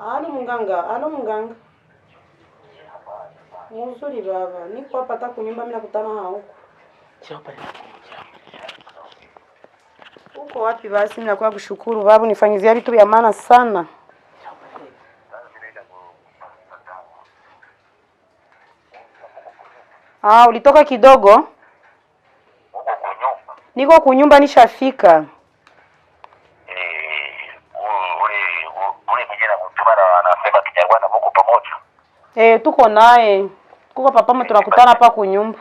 Alo munganga. Muzuri baba. Niko hapa hata kunyumba mimi nakutana huko. Uko wapi basi? Mimi nakuwa kushukuru babu, nifanyizia vitu vya maana sana. Ulitoka kidogo? Niko kunyumba nishafika. Ule kijana mtumara anasema Kinyarwanda mko pamoja? Tuko naye. Kuko papa mwe tunakutana hapa kunyumba.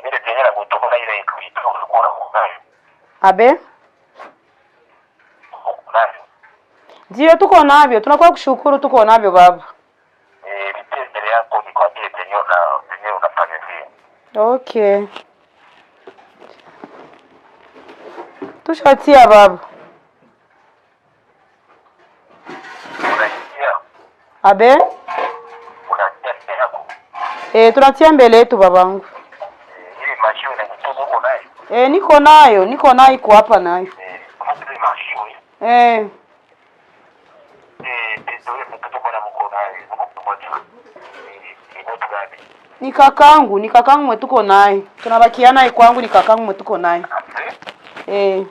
Ile kijana mtumara ile kuitoa kuna mwangayo. Abe? Ndio tuko navyo. Tunakuwa kushukuru tuko navyo baba. Mbele yako ni kwa vile penyewe unafanya hivi. Okay. Tushatia baba. Unasikia? Abe? Unasikia yako? Tunatia mbele yetu babangu. Ile mashine na mtoto uko naye? Niko nayo iko hapa nayo. Kama ile mashine. Ndio mtoto bwana mko naye, mko pamoja. Ni mtu gani? Ni kakangu mwe tuko naye. Tunabakiana kwangu ni kakangu mwe tuko naye. Ni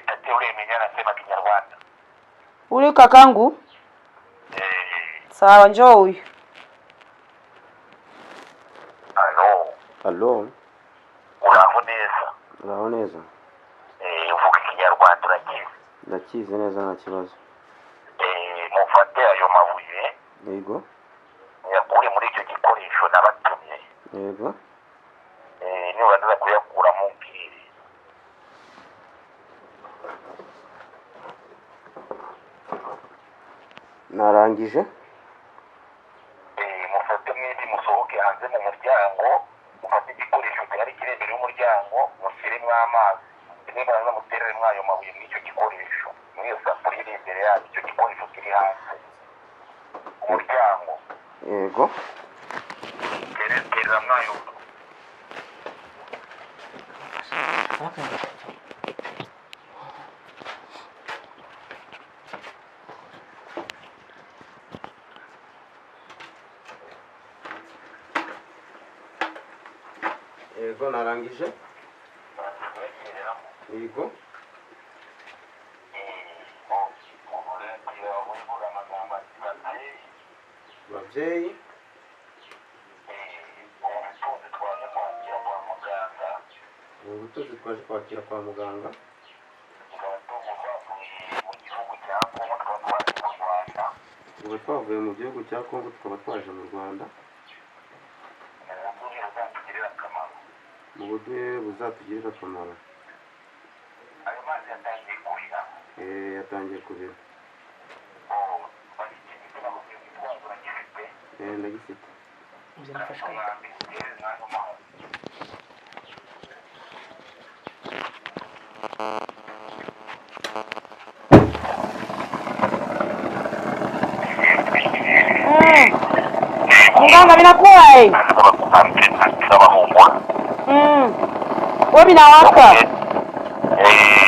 tatizo ule mwenye anasema Kinyarwanda. Ule kakangu? Sawa, njoo huyu. Allo. Uraboneza. Uvuga Kinyarwanda urakizi? Ndakizi neza nta kibazo. Mufate ayo mabuye. Yego. Yakure muri icyo gikoresho nabatumye. Yego. Ni wanaza kuyakura mu ngiri. Narangije. Mufate mwindi musohoke hanze mu muryango, mufate igikoresho cyari kiri imbere y'umuryango, musiremwe amazi. Niba naza muterere mwayo mabuye muri icyo gikoresho. Muri iyo safuriya iri imbere yacu, icyo gikoresho kiri hanze. Umuryango. Yego. Terera mwayo. Yego narangije. Yego. Babyeyi. Ubutunzi twaje kwakira kwa muganga. Ubu twavuye mu gihugu cya Kongo tukaba twaje mu Rwanda. Mu buryo buzatugirira akamaro. Yatangiye kubira. Ndagifite. Munganga vinakuwa wewe vinawaka.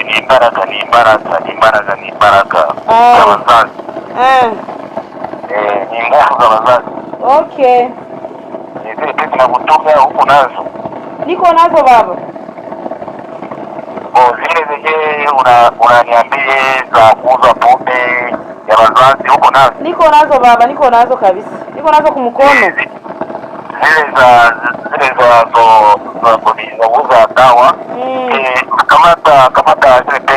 Ni imbaraga. Abazazi. Ni nguvu za wazazi. Okay. Zile pesa na kutumia huko nazo. Niko nazo baba. Zile zenye unaniambia za kuuza pombe ya wazazi huko nazo. Niko nazo baba, niko nazo kabisa. Niko nazo kumkono. Zile za kuuza dawa. Kamata zile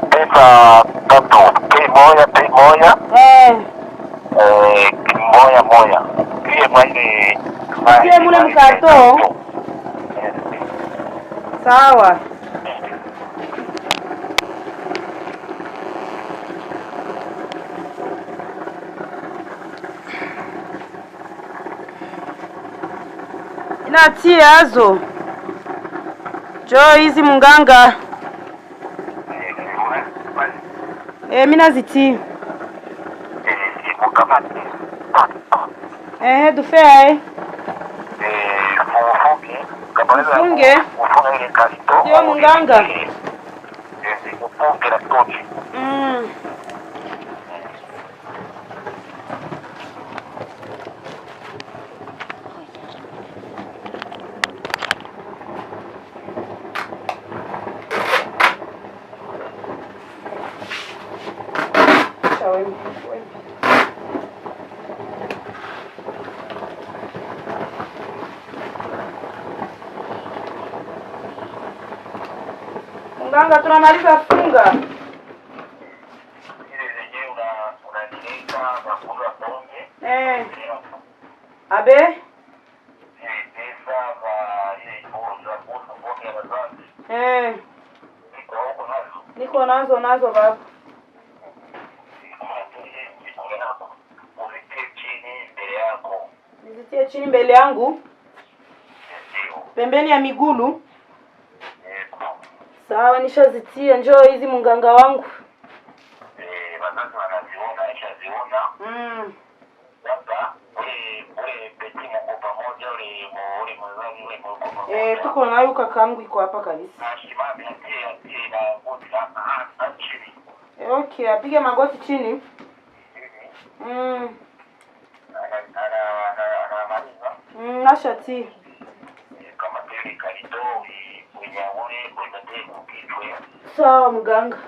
pesa tatu. Pei moja. Moja. Pia mwani. Pia mule mkato. Sawa. Inatia azo. Hizi munganga. Mimi naziti. Dufe. Ufunge. Ndio munganga. Mganga, tunamaliza funga. Ile zenyewe unanileka na kula bonge. Abe? Pesa za ile bonge ya wazazi. Niko nazo baba. Nizitie chini mbele yangu. Pembeni ya migulu. Sawa, nishazitia. Njoo hizi mganga wangu. Wazazi wanaziona, ishaziona. Sasa ule peti mko pamoja, ule mwanangu ule mko. Tuko nayo kakangu iko hapa kabisa. Ashimame atie na goti hapa chini. Okay, apige magoti chini. Nashati. Kama tele kalito unyaure kwenda tena ukitwe. Sawa mganga.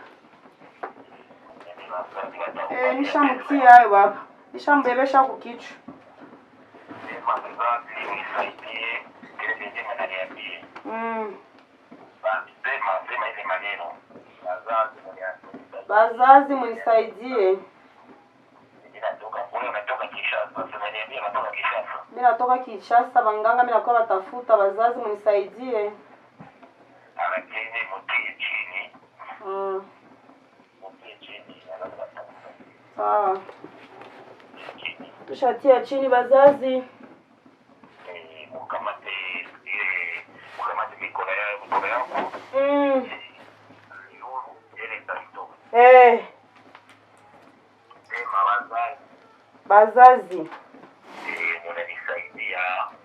Nishamtia hayo baba. Nishambebesha kukichwa. Wazazi unisaidie kile ndio ananiambia. Sema ile maneno. Wazazi mnisaidie. Mimi natoka Kinshasa, banganga mimi nakuwa batafuta, wazazi mnisaidie. Anakeni mtie chini. Sawa. Tushatia chini wazazi. Ukamate mikono yako. Bazazi.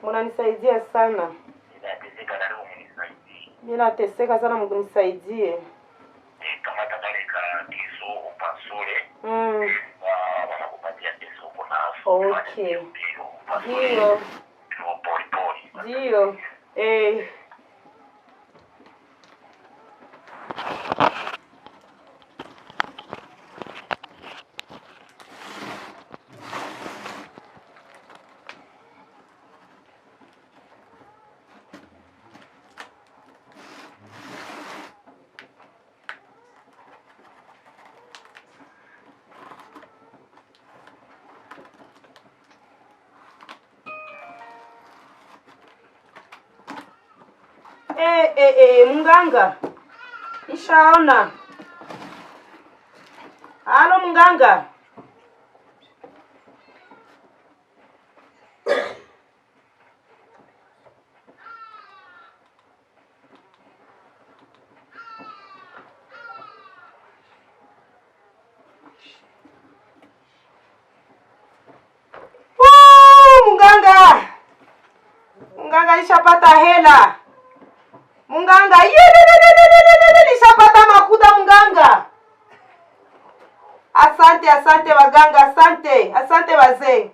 Munanisaidia sana. Ninateseka na leo mnisaidie. Mimi nateseka sana, mnisaidie. Kama takaleka kisu upasule. Wanakupatia kisu kuna. Okay. Ndio. Ndio. Mganga. Nishaona. Halo mganga. Mganga nishapata hela. Mganga, nishapata makuta mganga. Asante waganga, asante wazee.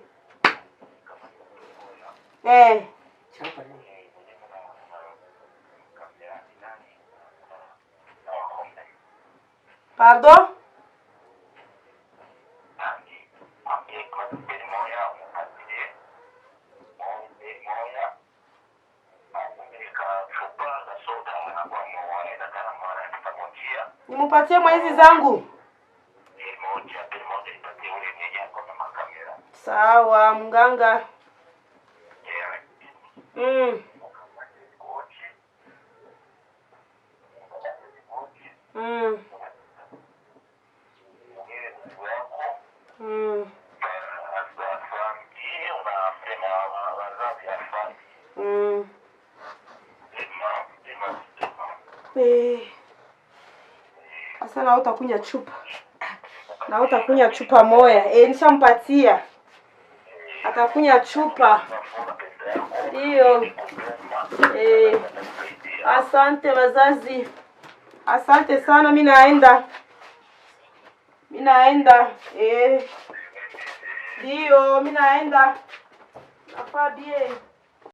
Pardon? Nimupatie mwezi zangu. Sawa mganga. Sasa na utakunya chupa. Na utakunya chupa moja. Nishampatia. Atakunya chupa. Ndio. Asante wazazi. Asante sana, mimi naenda. Ndio, mimi naenda. Nafaa bie.